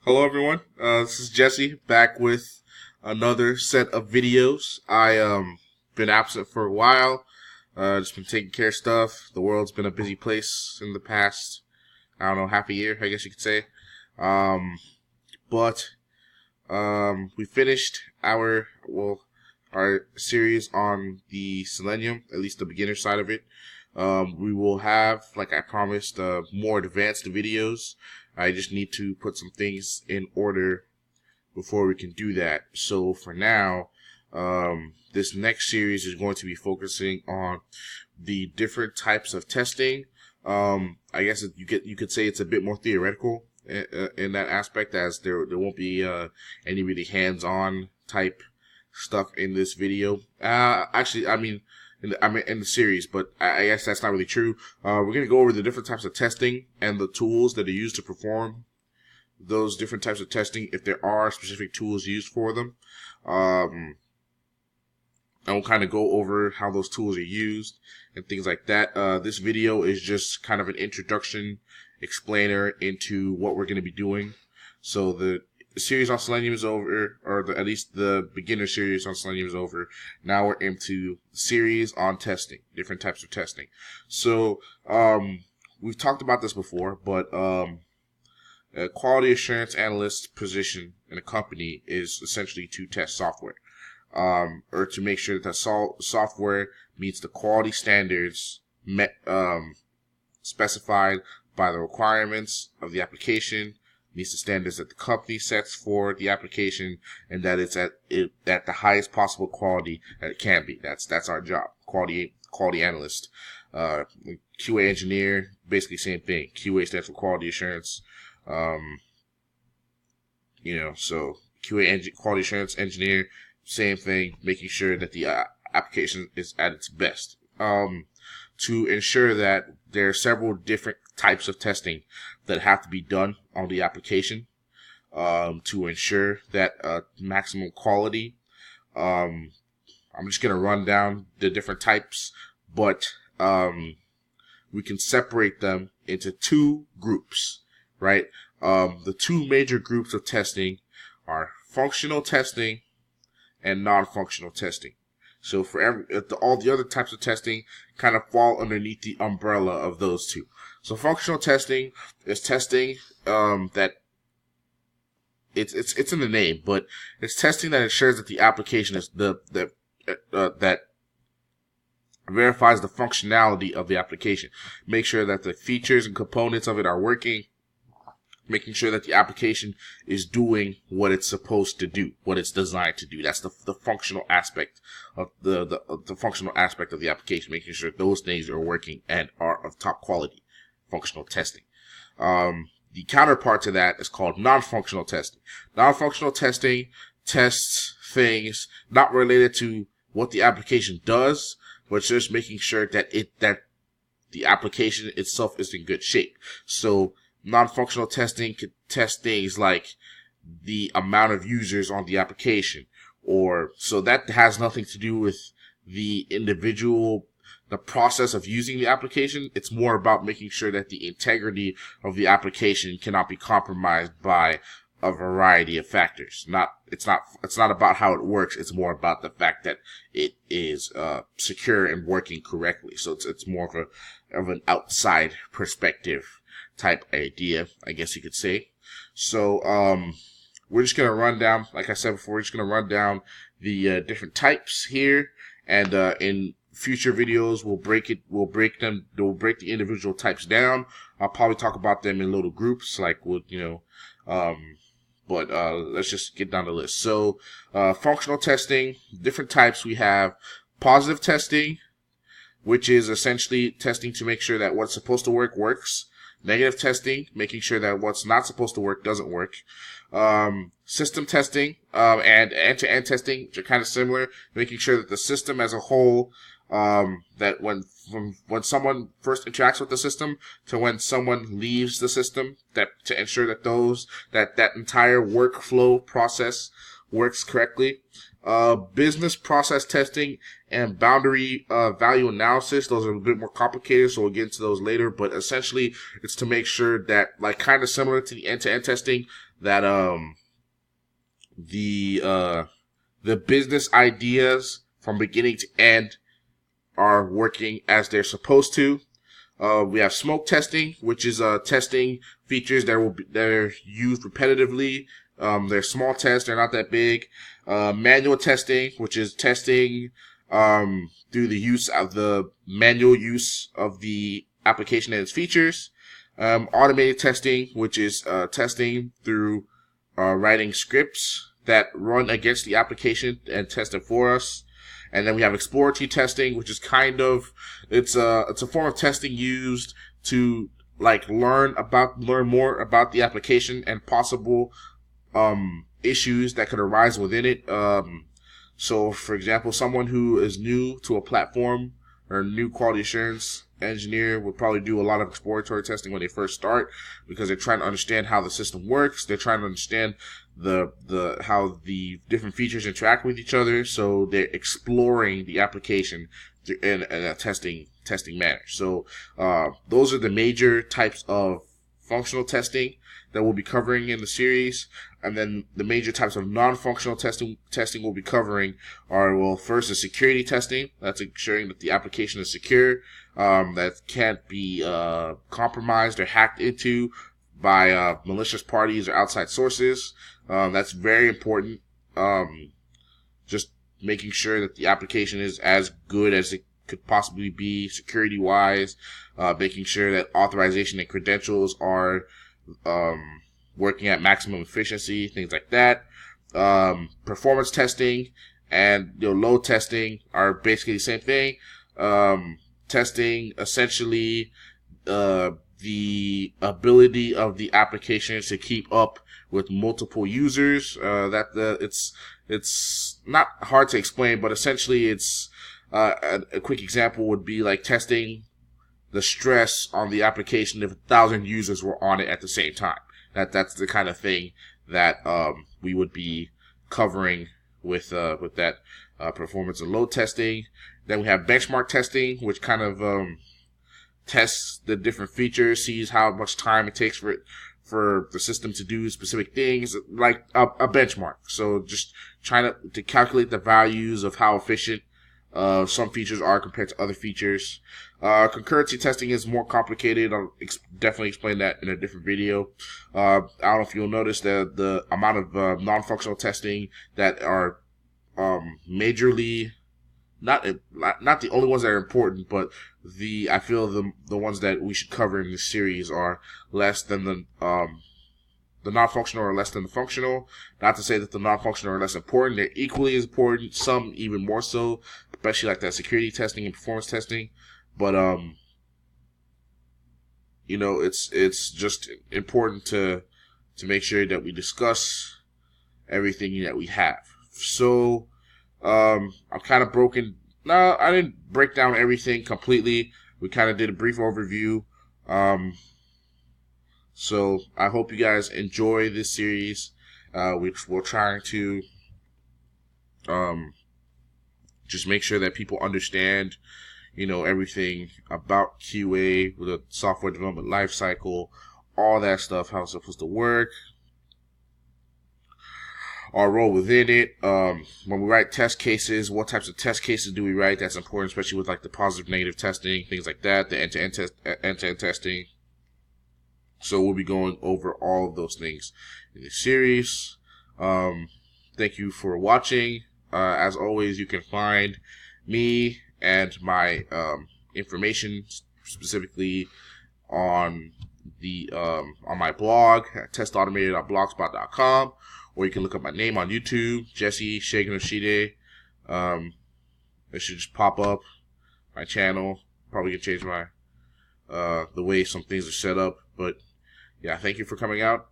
Hello, everyone. This is Jesse back with another set of videos. I been absent for a while. Just been taking care of stuff. The world's been a busy place in the past, I don't know, half a year, I guess you could say. Um, but we finished our series on the Selenium, at least the beginner side of it. We will have, like I promised, more advanced videos. I just need to put some things in order before we can do that. So for now, this next series is going to be focusing on the different types of testing. I guess you could say it's a bit more theoretical in that aspect, as there won't be any really hands-on type stuff in this video. Actually, in the series, but I guess that's not really true. We're going to go over the different types of testing and the tools that are used to perform those different types of testing, if there are specific tools used for them. And we'll kind of go over how those tools are used and things like that. This video is just kind of an introduction, explainer into what we're going to be doing. So the series on Selenium is over, or at least the beginner series on Selenium is over. Now we're into series on testing, different types of testing. So we've talked about this before, but a quality assurance analyst position in a company is essentially to test software, or to make sure that the software meets the quality standards specified by the requirements of the application, meets the standards that the company sets for the application, and that it's at the highest possible quality that it can be. That's our job, quality analyst. QA engineer, basically same thing. QA stands for quality assurance. So quality assurance engineer, same thing, making sure that the application is at its best. To ensure that there are several different types of testing that have to be done on the application to ensure that maximum quality. I'm just going to run down the different types, but we can separate them into two groups, right? The two major groups of testing are functional testing and non-functional testing. So for all the other types of testing kind of fall underneath the umbrella of those two. So functional testing is testing that it's in the name, but it's testing that ensures that the application is that verifies the functionality of the application. Make sure that the features and components of it are working. Making sure that the application is doing what it's supposed to do, what it's designed to do. That's the functional aspect of the functional aspect of the application. Making sure those things are working and are of top quality. Functional testing. The counterpart to that is called non-functional testing. Non-functional testing tests things not related to what the application does, but just making sure that the application itself is in good shape. So non-functional testing could test things like the amount of users on the application, so that has nothing to do with the process of using the application. It's more about making sure that the integrity of the application cannot be compromised by a variety of factors. It's not about how it works. It's more about the fact that it is secure and working correctly. So it's more of an outside perspective type idea, I guess you could say. So we're just gonna run down, like I said before, we're just gonna run down the different types here, and in future videos we'll break the individual types down. I'll probably talk about them in little groups, like but let's just get down the list. So functional testing, different types. We have positive testing, which is essentially testing to make sure that what's supposed to work works. Negative testing, making sure that what's not supposed to work doesn't work. System testing and end-to-end testing, which are kind of similar, making sure that the system as a whole, that when someone first interacts with the system to when someone leaves the system, that to ensure that that entire workflow process works correctly. Business process testing and boundary value analysis. Those are a bit more complicated, so we'll get into those later. But essentially, it's to make sure that, like, kind of similar to the end-to-end testing, that the business ideas from beginning to end are working as they're supposed to. We have smoke testing, which is testing features that are used repetitively. They're small tests; they're not that big. Manual testing, which is testing through the use of the manual use of the application and its features. Automated testing, which is testing through writing scripts that run against the application and test it for us. And then we have exploratory testing, which is kind of it's a form of testing used to like learn more about the application and possible issues that could arise within it. So, for example, someone who is new to a platform or new quality assurance engineer would probably do a lot of exploratory testing when they first start, because they're trying to understand how the system works. They're trying to understand how the different features interact with each other. So they're exploring the application in a testing manner. So those are the major types of functional testing that we'll be covering in the series. And then the major types of non-functional testing we'll be covering are, well, first is security testing. That's ensuring that the application is secure, that can't be compromised or hacked into by malicious parties or outside sources. That's very important. Just making sure that the application is as good as it could possibly be security-wise, making sure that authorization and credentials are working at maximum efficiency, things like that. Performance testing and load testing are basically the same thing. Testing essentially the ability of the application to keep up with multiple users. It's not hard to explain, but essentially it's a quick example would be like testing the stress on the application if 1,000 users were on it at the same time. That's the kind of thing that we would be covering with that performance and load testing. Then we have benchmark testing, which kind of tests the different features, sees how much time it takes for the system to do specific things, like a benchmark. So just trying to calculate the values of how efficient some features are compared to other features. Concurrency testing is more complicated. I'll definitely explain that in a different video. I don't know if you'll notice that the amount of non-functional testing that are majorly not the only ones that are important, but I feel the ones that we should cover in this series are less than the non-functional are less than the functional. Not to say that the non-functional are less important. They're equally as important, some even more so, especially like that security testing and performance testing. But it's just important to make sure that we discuss everything that we have. So I'm kind of broken. No, I didn't break down everything completely. We kind of did a brief overview. So I hope you guys enjoy this series. We're trying to just make sure that people understand, everything about QA, the software development lifecycle, all that stuff, how it's supposed to work, our role within it. When we write test cases, what types of test cases do we write? That's important, especially with like the positive, negative testing, things like that, the end-to-end testing. So we'll be going over all of those things in this series. Thank you for watching. As always, you can find me and my information specifically on my blog at testautomated.blogspot.com, or you can look up my name on YouTube, Jesse Segun-Oside. It should just pop up my channel. Probably gonna change my the way some things are set up, but yeah, thank you for coming out.